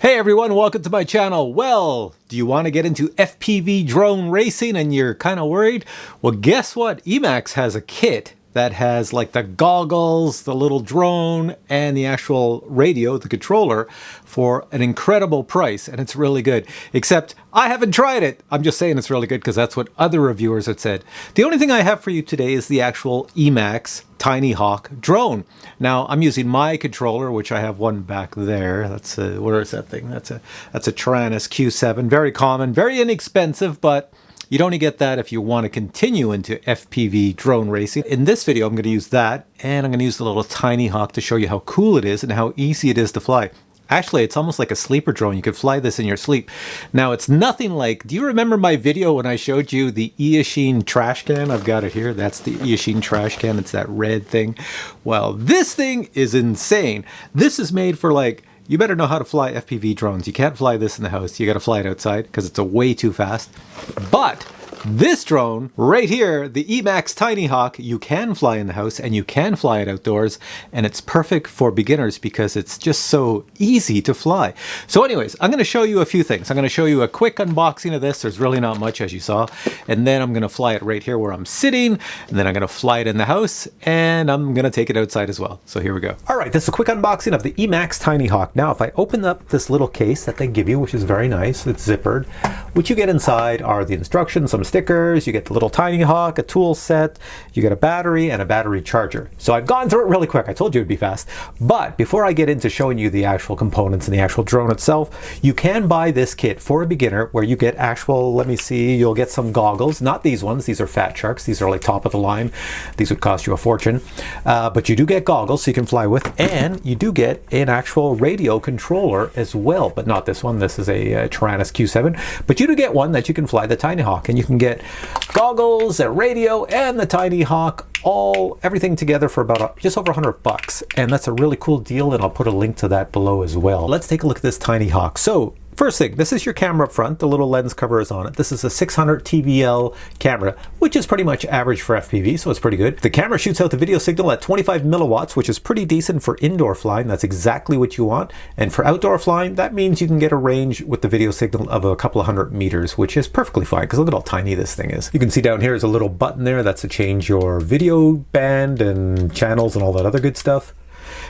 Hey everyone, welcome to my channel. Well, do you want to get into FPV drone racing and you're kind of worried? Well, guess what? EMAX has a kit that has like the goggles, the little drone, and the actual radio, the controller, for an incredible price, and it's really good. Except I haven't tried it. I'm just saying it's really good because that's what other reviewers had said. The only thing I have for you today is the actual EMAX Tiny Hawk drone. Now I'm using my controller, which I have one back there. That's a, where is that thing? That's a Taranis Q7. Very common, very inexpensive, but you'd only get that if you want to continue into FPV drone racing. In this video, I'm going to use that, and I'm going to use the little Tiny Hawk to show you how cool it is and how easy it is to fly. Actually, it's almost like a sleeper drone. You could fly this in your sleep. Now, it's nothing like... Do you remember my video when I showed you the Eachine trash can? I've got it here. That's the Eachine trash can. It's that red thing. Well, this thing is insane. This is made for like... You better know how to fly FPV drones. You can't fly this in the house. You got to fly it outside because it's way too fast. But this drone right here, the EMAX Tiny Hawk, you can fly in the house and you can fly it outdoors, and it's perfect for beginners because it's just so easy to fly. So anyways, I'm going to show you a few things. I'm going to show you a quick unboxing of this. There's really not much, as you saw. And then I'm going to fly it right here where I'm sitting, and then I'm going to fly it in the house, and I'm going to take it outside as well. So here we go. All right, this is a quick unboxing of the EMAX Tiny Hawk. Now, if I open up this little case that they give you, which is very nice, it's zippered, what you get inside are the instructions, some stickers, you get the little Tiny Hawk, a tool set, you get a battery and a battery charger. So I've gone through it really quick. I told you it'd be fast. But before I get into showing you the actual components and the actual drone itself, you can buy this kit for a beginner where you get actual, let me see, you'll get some goggles. Not these ones. These are Fat Sharks. These are like top of the line. These would cost you a fortune. But you do get goggles so you can fly with, and you do get an actual radio controller as well. But not this one. This is a Taranis Q7. But you do get one that you can fly the Tiny Hawk, and you can get goggles, a radio, and the Tiny Hawk, everything together for about just over $100. And that's a really cool deal, and I'll put a link to that below as well. Let's take a look at this Tiny Hawk. So first thing, this is your camera up front. The little lens cover is on it. This is a 600 TVL camera, which is pretty much average for FPV, so it's pretty good. The camera shoots out the video signal at 25 milliwatts, which is pretty decent for indoor flying. That's exactly what you want. And for outdoor flying, that means you can get a range with the video signal of a couple of 100 meters, which is perfectly fine, because look at how tiny this thing is. You can see down here is a little button there. That's to change your video band and channels and all that other good stuff.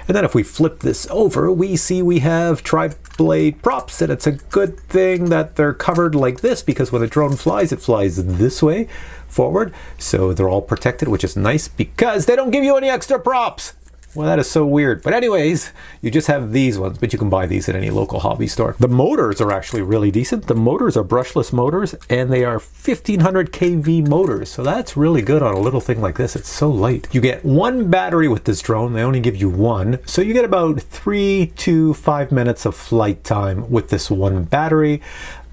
And then if we flip this over, we see we have tri-blade props, and it's a good thing that they're covered like this, because when the drone flies, it flies this way forward. So they're all protected, which is nice because they don't give you any extra props. Well, that is so weird. But anyways, you just have these ones, but you can buy these at any local hobby store. The motors are actually really decent. The motors are brushless motors, and they are 1500 kV motors. So that's really good on a little thing like this. It's so light. You get one battery with this drone. They only give you one. So you get about 3 to 5 minutes of flight time with this one battery.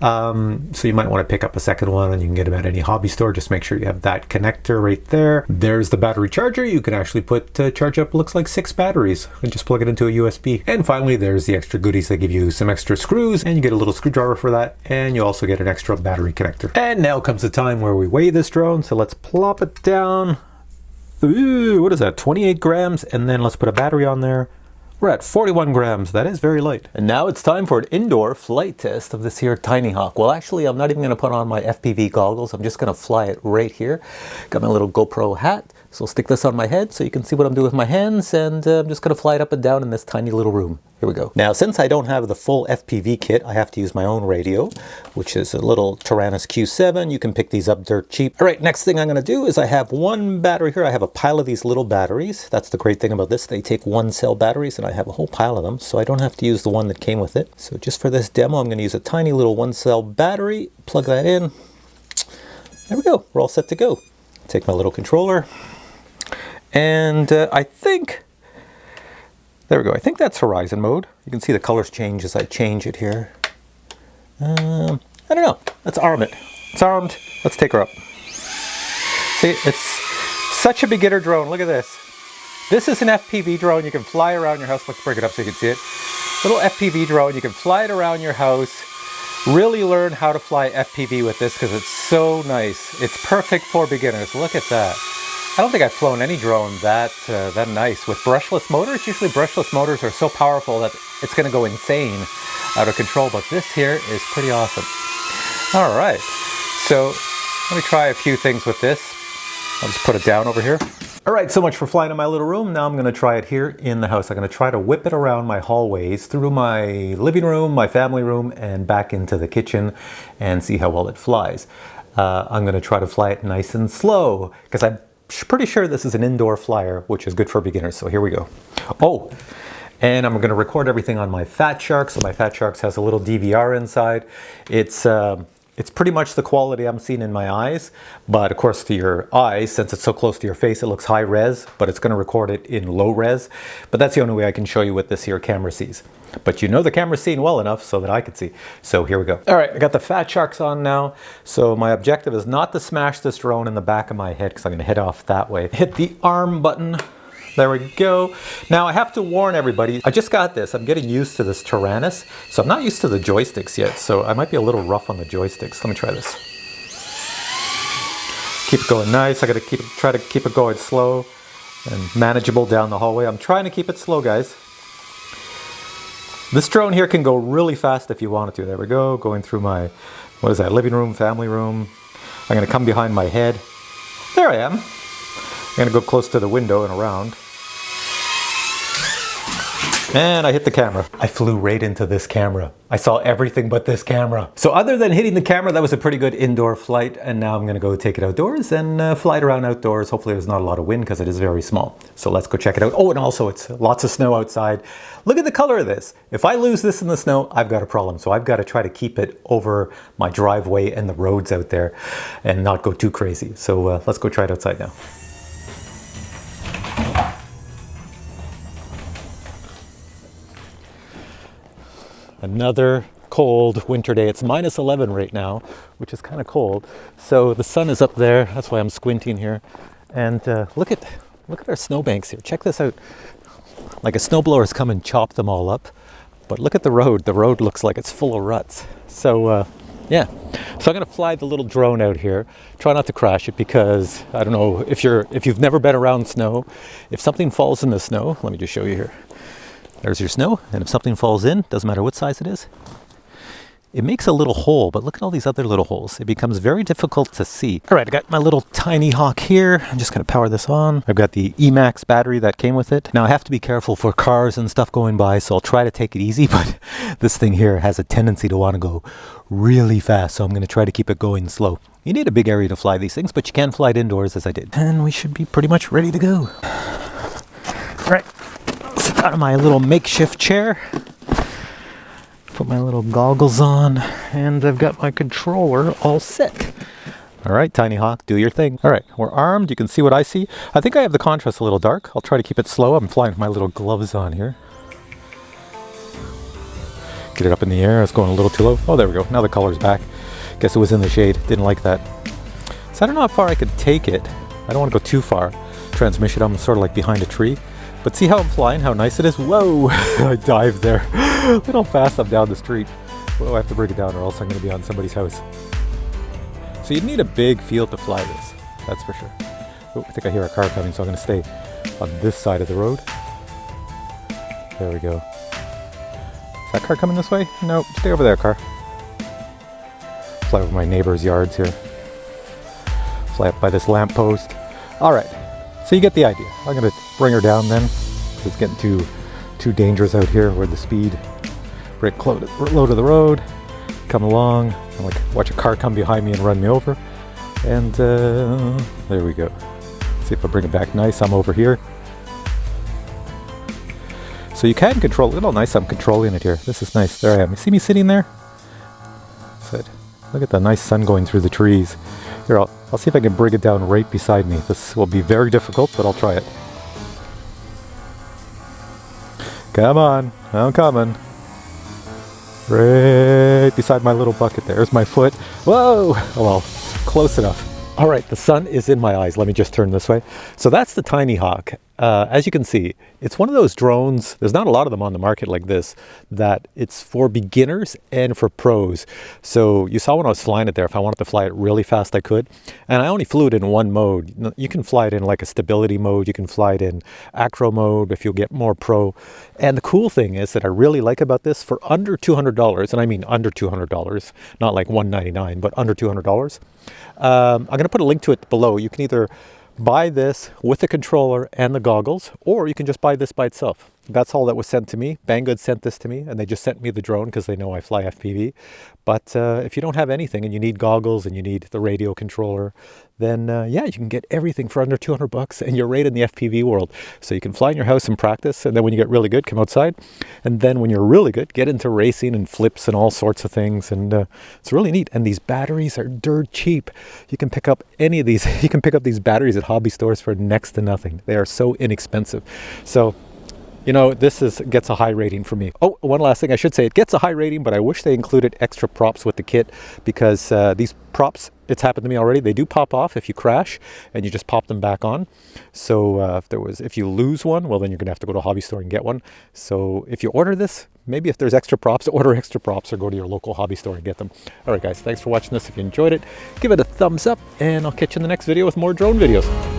So you might want to pick up a second one, and you can get them at any hobby store. Just make sure you have that connector right there. There's the battery charger. You can actually charge up, looks like 6 batteries, and just plug it into a USB. And finally, there's the extra goodies. They give you some extra screws, and you get a little screwdriver for that, and you also get an extra battery connector. And now comes the time where we weigh this drone. So let's plop it down. Ooh, what is that? 28 grams. And then let's put a battery on there. We're at 41 grams. That is very light. And now it's time for an indoor flight test of this here Tiny Hawk. Well, actually, I'm not even going to put on my FPV goggles. I'm just going to fly it right here. Got my little GoPro hat. So I'll stick this on my head so you can see what I'm doing with my hands, and I'm just going to fly it up and down in this tiny little room. Here we go. Now, since I don't have the full FPV kit, I have to use my own radio, which is a little Taranis Q7. You can pick these up dirt cheap. All right, next thing I'm going to do is I have one battery here. I have a pile of these little batteries. That's the great thing about this. They take 1-cell batteries, and I have a whole pile of them, so I don't have to use the one that came with it. So just for this demo, I'm going to use a tiny little 1-cell battery, plug that in. There we go. We're all set to go. Take my little controller. And I think, there we go. I think that's horizon mode. You can see the colors change as I change it here. I don't know. Let's arm it. It's armed. Let's take her up. See, it's such a beginner drone. Look at this. This is an FPV drone. You can fly around your house. Let's bring it up so you can see it. Little FPV drone. You can fly it around your house. Really learn how to fly FPV with this because it's so nice. It's perfect for beginners. Look at that. I don't think I've flown any drone that nice with brushless motors. Usually brushless motors are so powerful that it's going to go insane, out of control. But this here is pretty awesome. All right, so let me try a few things with this. I'll just put it down over here. All right, so much for flying in my little room. Now I'm going to try it here in the house. I'm going to try to whip it around my hallways, through my living room, my family room, and back into the kitchen and see how well it flies. I'm going to try to fly it nice and slow because I'm pretty sure this is an indoor flyer, which is good for beginners. So here we go. Oh, and I'm going to record everything on my Fat Shark. So my Fat Shark has a little DVR inside. It's pretty much the quality I'm seeing in my eyes, but of course to your eyes, since it's so close to your face, it looks high res, but it's going to record it in low res. But that's the only way I can show you what this here camera sees. But you know the camera's seeing well enough so that I can see. So here we go. All right, I got the Fat Sharks on now. So my objective is not to smash this drone in the back of my head because I'm going to head off that way. Hit the arm button. There we go. Now I have to warn everybody, I just got this. I'm getting used to this Tyrannus, so I'm not used to the joysticks yet, so I might be a little rough on the joysticks. Let me try this. Keep it going nice. I gotta try to keep it going slow and manageable down the hallway. I'm trying to keep it slow, guys. This drone here can go really fast if you want it to. There we go, going through my, what is that, living room, family room. I'm gonna come behind my head. There I am. I'm gonna go close to the window and around. And I hit the camera. I flew right into this camera. I saw everything but this camera. So other than hitting the camera, that was a pretty good indoor flight. And now I'm gonna go take it outdoors and fly it around outdoors. Hopefully there's not a lot of wind because it is very small. So let's go check it out. Oh, and also it's lots of snow outside. Look at the color of this. If I lose this in the snow, I've got a problem. So I've got to try to keep it over my driveway and the roads out there and not go too crazy. So let's go try it outside now. Another cold winter day. It's minus 11 right now, which is kind of cold. So the sun is up there. That's why I'm squinting here. And look at our snowbanks here. Check this out. Like a snowblower has come and chopped them all up. But look at the road. The road looks like it's full of ruts. So yeah. So I'm going to fly the little drone out here. Try not to crash it because I don't know if you've never been around snow. If something falls in the snow, let me just show you here. There's your snow, and if something falls in, doesn't matter what size it is, it makes a little hole, but look at all these other little holes. It becomes very difficult to see. All right, I got my little tiny hawk here. I'm just gonna power this on. I've got the EMAX battery that came with it. Now I have to be careful for cars and stuff going by, so I'll try to take it easy, but this thing here has a tendency to wanna go really fast, so I'm gonna try to keep it going slow. You need a big area to fly these things, but you can fly it indoors as I did. And we should be pretty much ready to go. All right. Sit out of my little makeshift chair, put my little goggles on, and I've got my controller all set. All right, Tiny Hawk, do your thing. All right, we're armed. You can see what I see. I think I have the contrast a little dark. I'll try to keep it slow. I'm flying with my little gloves on here. Get it up in the air. It's going a little too low. Oh, there we go. Now the color's back. Guess it was in the shade. Didn't like that. So I don't know how far I could take it. I don't want to go too far. Transmission, I'm sort of like behind a tree. But see how I'm flying, how nice it is? Whoa, I dived there. Look how fast I'm down the street. Whoa, I have to bring it down or else I'm gonna be on somebody's house. So you'd need a big field to fly this, that's for sure. Oh, I think I hear a car coming, so I'm gonna stay on this side of the road. There we go. Is that car coming this way? Nope, stay over there, car. Fly over my neighbor's yards here. Fly up by this lamppost. All right. So you get the idea. I'm gonna bring her down then. It's getting too dangerous out here where the speed break low to the road. Come along. I'm like, watch a car come behind me and run me over. And there we go. See if I bring it back nice. I'm over here. So you can control. Look at how nice I'm controlling it here. This is nice. There I am. You see me sitting there? Look at the nice sun going through the trees. Here, I'll see if I can bring it down right beside me. This will be very difficult, but I'll try it. Come on, I'm coming. Right beside my little bucket. There's my foot. Whoa! Oh well, close enough. All right, the sun is in my eyes. Let me just turn this way. So that's the Tiny Hawk. as you can see, it's one of those drones, there's not a lot of them on the market like this, that it's for beginners and for pros. So you saw when I was flying it there, if I wanted to fly it really fast, I could. And I only flew it in one mode. You can fly it in like a stability mode, you can fly it in acro mode if you'll get more pro. And the cool thing is that I really like about this, for under $200, and I mean under $200, not like $199, but under $200. I'm going to put a link to it below. You can either buy this with the controller and the goggles, or you can just buy this by itself. That's all that was sent to me. Banggood sent this to me, and they just sent me the drone because they know I fly FPV. But if you don't have anything and you need goggles and you need the radio controller, then yeah, you can get everything for under $200, and you're right in the FPV world. So you can fly in your house and practice, and then when you get really good, come outside. And then when you're really good, get into racing and flips and all sorts of things. And it's really neat. And these batteries are dirt cheap. You can pick up any of these. You can pick up these batteries at hobby stores for next to nothing. They are so inexpensive. So, you know, this gets a high rating for me. Oh, one last thing I should say, it gets a high rating, but I wish they included extra props with the kit, because these props, it's happened to me already, they do pop off if you crash and you just pop them back on. So if you lose one, well, then you're gonna have to go to a hobby store and get one. So if you order this, maybe if there's extra props, order extra props or go to your local hobby store and get them. All right, guys, thanks for watching this. If you enjoyed it, give it a thumbs up, and I'll catch you in the next video with more drone videos.